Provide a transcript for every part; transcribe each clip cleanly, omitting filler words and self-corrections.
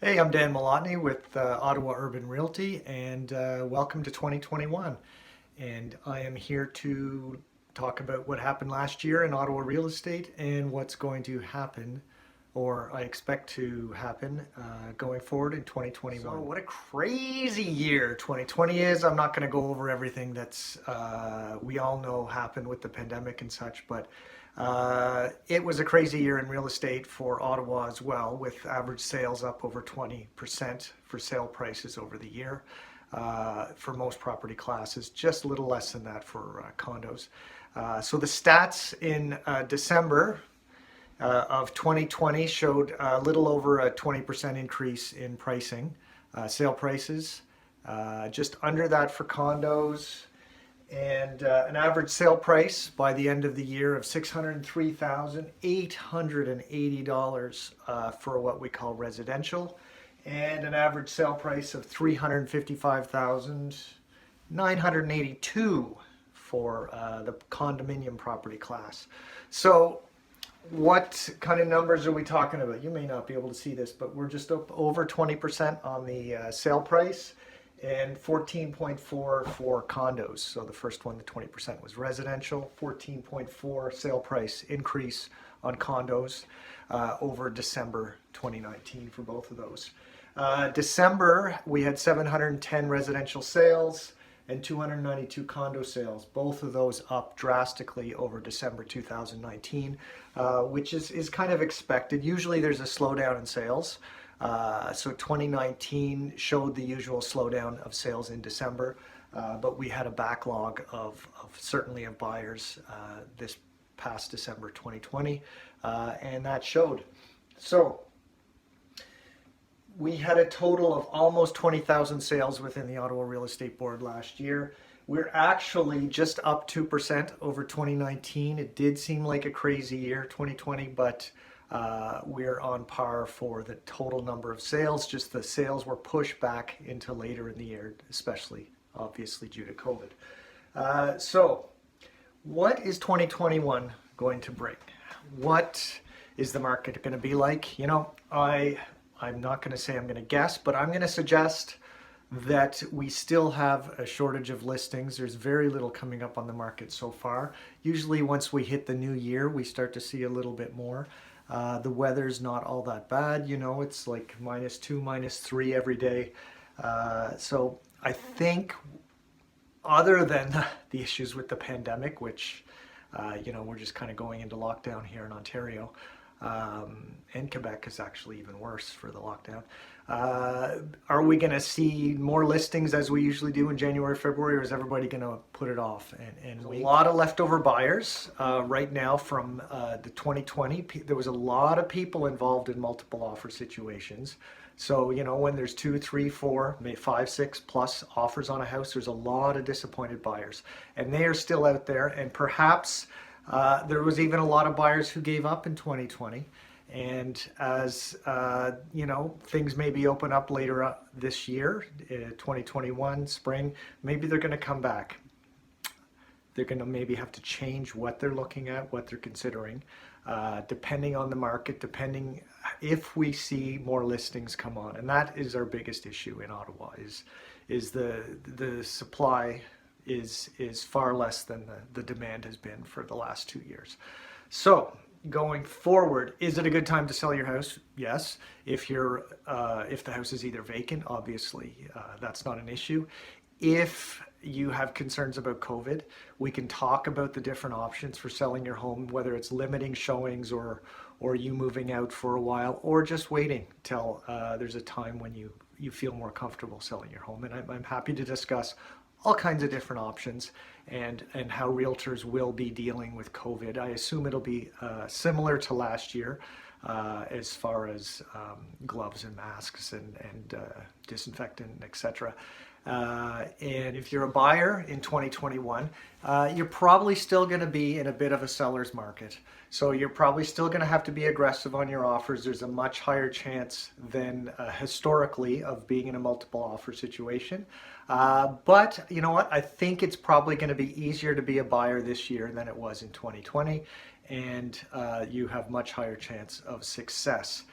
Hey, I'm Dan Moloughney with Ottawa Urban Realty, and welcome to 2021. And I am here to talk about what happened last year in Ottawa Real Estate and what's going to happen, or I expect to happen, going forward in 2021. So, what a crazy year 2020 is. I'm not going to go over everything that's we all know happened with the pandemic and such, but it was a crazy year in real estate for Ottawa as well, with average sales up over 20% for sale prices over the year for most property classes, just a little less than that for condos. So the stats in December of 2020 showed a little over a 20% increase in pricing, sale prices, just under that for condos, and an average sale price by the end of the year of $603,880 for what we call residential, and an average sale price of $355,982 for the condominium property class. So what kind of numbers are we talking about? You may not be able to see this, but we're just up over 20% on the sale price, and 14.4 for condos. So the first one, the 20% was residential, 14.4 sale price increase on condos over December 2019 for both of those. December, we had 710 residential sales and 292 condo sales, both of those up drastically over December 2019, which is kind of expected. Usually there's a slowdown in sales. So 2019 showed the usual slowdown of sales in December, but we had a backlog of certainly of buyers this past December 2020, and that showed. So we had a total of almost 20,000 sales within the Ottawa Real Estate Board last year. We're actually just up 2% over 2019. It did seem like a crazy year, 2020, but we're on par for the total number of sales. Just the sales were pushed back into later in the year, especially obviously due to COVID. So what is 2021 going to bring? What is the market going to be like? You know, I'm not going to say I'm going to guess, but I'm going to suggest that we still have a shortage of listings. There's very little coming up on the market so far. Usually once we hit the new year, we start to see a little bit more. The weather's not all that bad, you know, it's like -2, -3 every day. So I think other than the issues with the pandemic, which, you know, we're just kind of going into lockdown here in Ontario, and Quebec is actually even worse for the lockdown. Are we going to see more listings as we usually do in January, February, or is everybody going to put it off and wait? A lot of leftover buyers right now from the 2020. There was a lot of people involved in multiple offer situations. So, you know, when there's 2, 3, 4, maybe 5, 6 plus offers on a house, there's a lot of disappointed buyers, and they are still out there. And perhaps there was even a lot of buyers who gave up in 2020. And as you know, things maybe open up later this year, 2021 spring, maybe they're going to come back. They're going to maybe have to change what they're looking at, what they're considering, depending on the market, depending if we see more listings come on. And that is our biggest issue in Ottawa, is the supply is far less than the demand has been for the last 2 years. So going forward, is it a good time to sell your house? Yes. If the house is either vacant, obviously that's not an issue. If you have concerns about COVID, we can talk about the different options for selling your home, whether it's limiting showings or you moving out for a while, or just waiting till there's a time when you feel more comfortable selling your home. And I'm happy to discuss all kinds of different options and how realtors will be dealing with COVID. I assume it'll be similar to last year as far as gloves and masks and disinfectant, etc. And if you're a buyer in 2021, you're probably still going to be in a bit of a seller's market. So you're probably still going to have to be aggressive on your offers. There's a much higher chance than historically of being in a multiple offer situation. But you know what? I think it's probably going to be easier to be a buyer this year than it was in 2020. And you have much higher chance of success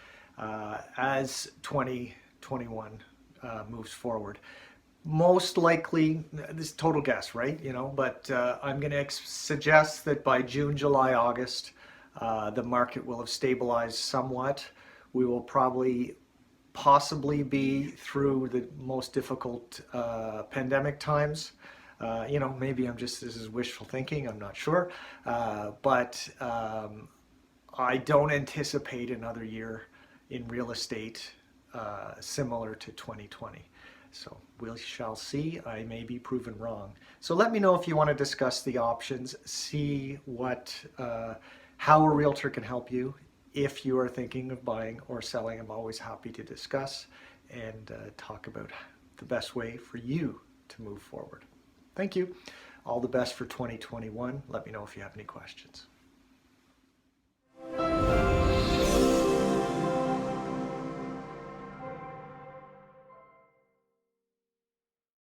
as 20 2021 moves forward. Most likely, this is total guess, right? But I'm going to suggest that by June, July, August, the market will have stabilized somewhat. We will possibly be through the most difficult pandemic times. Maybe this is wishful thinking, I'm not sure. But I don't anticipate another year in real estate similar to 2020. So we shall see. I may be proven wrong. So let me know if you want to discuss the options, see how a realtor can help you. If you are thinking of buying or selling, I'm always happy to discuss and talk about the best way for you to move forward. Thank you. All the best for 2021. Let me know if you have any questions.